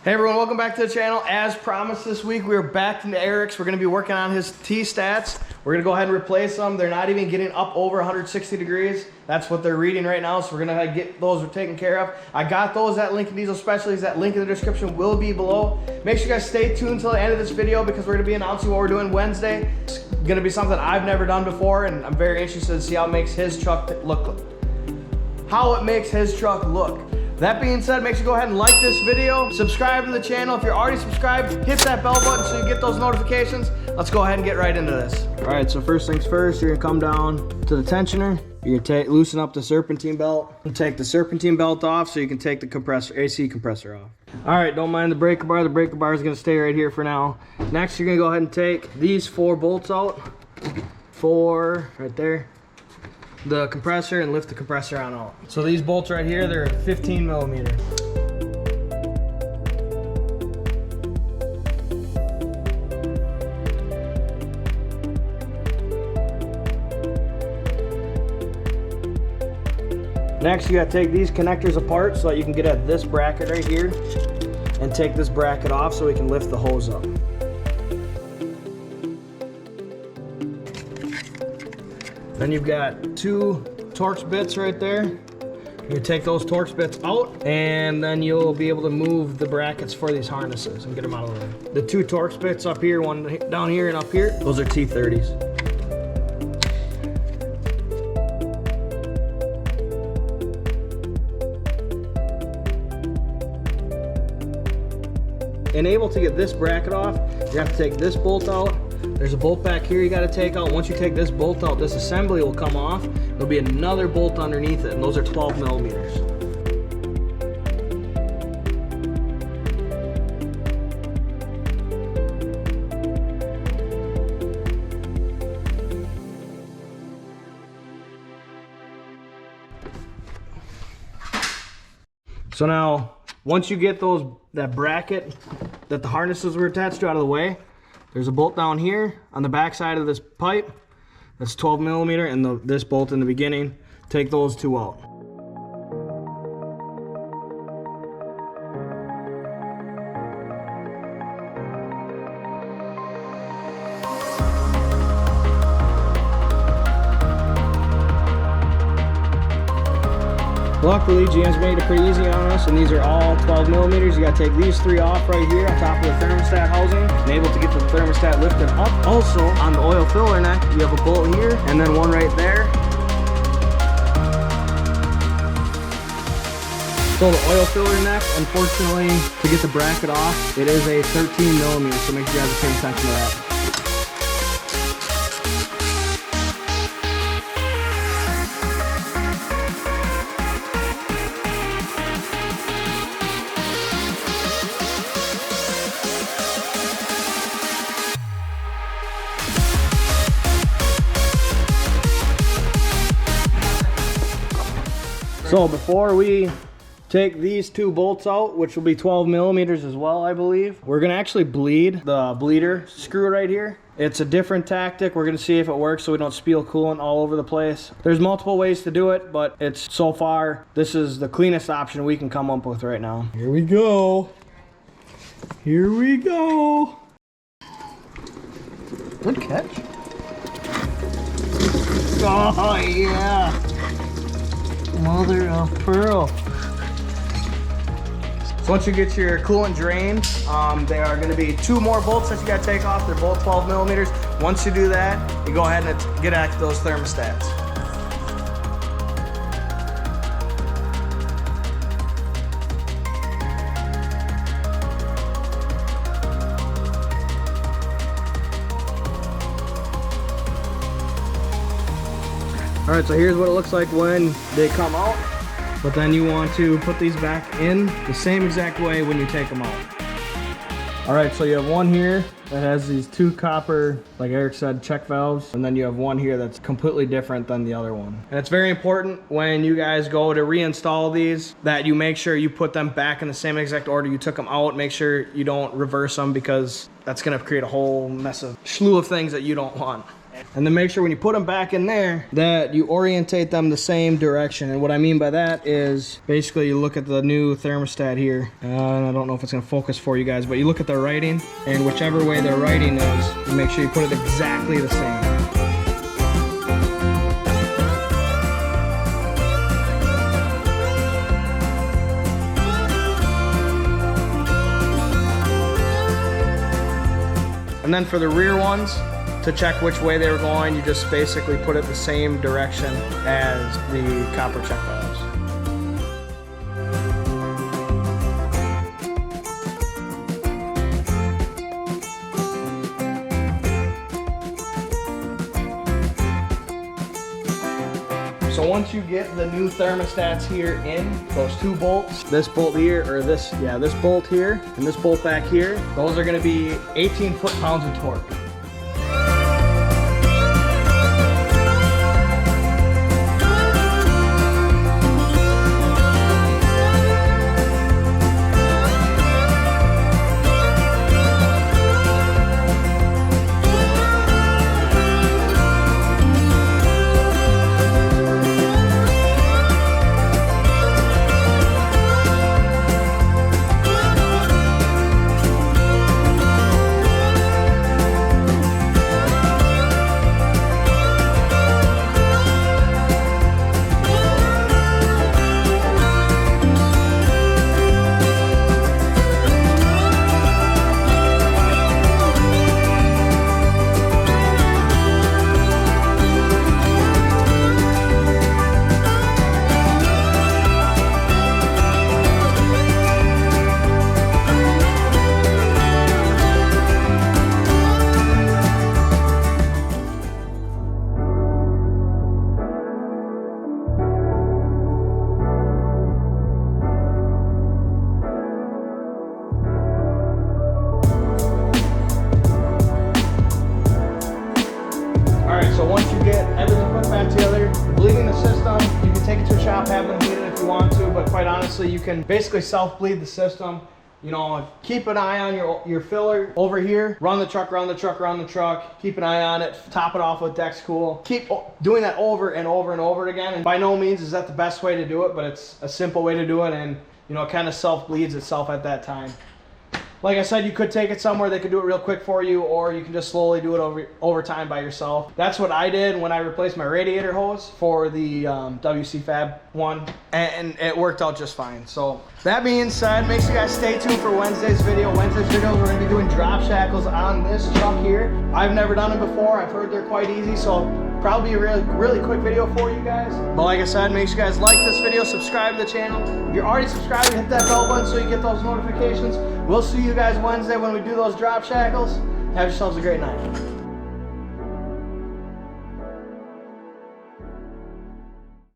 Hey everyone, welcome back to the channel. As promised this week, we are back into Eric's. We're gonna be working on his T-stats. We're gonna go ahead and replace them. They're not even getting up over 160 degrees. That's what they're reading right now, so we're gonna get those taken care of. I got those at Lincoln Diesel Specialties. That link in the description will be below. Make sure you guys stay tuned till the end of this video because we're gonna be announcing what we're doing Wednesday. It's gonna be something I've never done before, and I'm very interested to see how it makes his truck look. That being said, make sure you go ahead and like this video, subscribe to the channel. If you're already subscribed, hit that bell button so you get those notifications. Let's go ahead and get right into this. All right, so first things first, you're gonna come down to the tensioner. You're gonna loosen up the serpentine belt and take the serpentine belt off so you can take the compressor, AC compressor off. All right, don't mind the breaker bar. The breaker bar is gonna stay right here for now. Next, you're gonna go ahead and take these 4 bolts out. 4 right there. The compressor and lift the compressor on out. So these bolts right here, they're 15 millimeter. Next, you gotta take these connectors apart so that you can get at this bracket right here and take this bracket off so we can lift the hose up. Then you've got 2 Torx bits right there. You take those Torx bits out and then you'll be able to move the brackets for these harnesses and get them out of the way. The 2 Torx bits up here, one down here and up here, those are T30s. And able to get this bracket off, you have to take this bolt out. There's a bolt back here you got to take out. Once you take this bolt out, this assembly will come off. There'll be another bolt underneath it, and those are 12 millimeters. So now, once you get that bracket that the harnesses were attached to out of the way, there's a bolt down here on the back side of this pipe. That's 12 millimeter, and this bolt in the beginning. Take those 2 out. Luckily, GM's made it pretty easy on us, and these are all 12 millimeters. You gotta take these 3 off right here on top of the thermostat housing, and able to get the thermostat lifted up. Also, on the oil filler neck, you have a bolt here, and then one right there. So the oil filler neck, unfortunately, to get the bracket off, it is a 13 millimeter, so make sure you guys pay attention to that. So before we take these 2 bolts out, which will be 12 millimeters as well, I believe, we're gonna actually bleed the bleeder screw right here. It's a different tactic. We're gonna see if it works so we don't spill coolant all over the place. There's multiple ways to do it, but it's so far, this is the cleanest option we can come up with right now. Here we go. Here we go. Good catch. Oh yeah. Mother of pearl. So once you get your coolant drained, there are going to be 2 more bolts that you got to take off. They're both 12 millimeters. Once you do that, you go ahead and get at those thermostats. All right, so here's what it looks like when they come out, but then you want to put these back in the same exact way when you take them out. All right, so you have one here that has these 2 copper, like Eric said, check valves, and then you have one here that's completely different than the other one. And it's very important when you guys go to reinstall these that you make sure you put them back in the same exact order you took them out. Make sure you don't reverse them because that's gonna create a whole mess of slew of things that you don't want. And then make sure when you put them back in there that you orientate them the same direction. And what I mean by that is basically you look at the new thermostat here. And I don't know if it's gonna focus for you guys, but you look at their writing, and whichever way their writing is, you make sure you put it exactly the same. And then for the rear ones, to check which way they were going, you just basically put it the same direction as the copper check valves. So once you get the new thermostats here in, those two bolts, this bolt here, or this bolt here, and this bolt back here, those are gonna be 18 foot-pounds of torque. So once you get everything put back together, bleeding the system, you can take it to a shop, have them bleed it if you want to, but quite honestly, you can basically self-bleed the system. You know, keep an eye on your filler over here. Run the truck, run the truck, run the truck. Keep an eye on it. Top it off with Dex Cool. Keep doing that over and over and over again. And by no means is that the best way to do it, but it's a simple way to do it, and you know, it kind of self-bleeds itself at that time. Like I said, you could take it somewhere, they could do it real quick for you, or you can just slowly do it over time by yourself. That's what I did when I replaced my radiator hose for the WC Fab one, and it worked out just fine. So that being said, make sure you guys stay tuned for Wednesday's video. Wednesday's videos, we're going to be doing drop shackles on this truck here. I've never done it before. I've heard they're quite easy, so probably a really quick video for you guys. But like I said, make sure you guys like this video, subscribe to the channel. If you're already subscribed, hit that bell button so you get those notifications. We'll see you guys Wednesday when we do those drop shackles. Have yourselves a great night.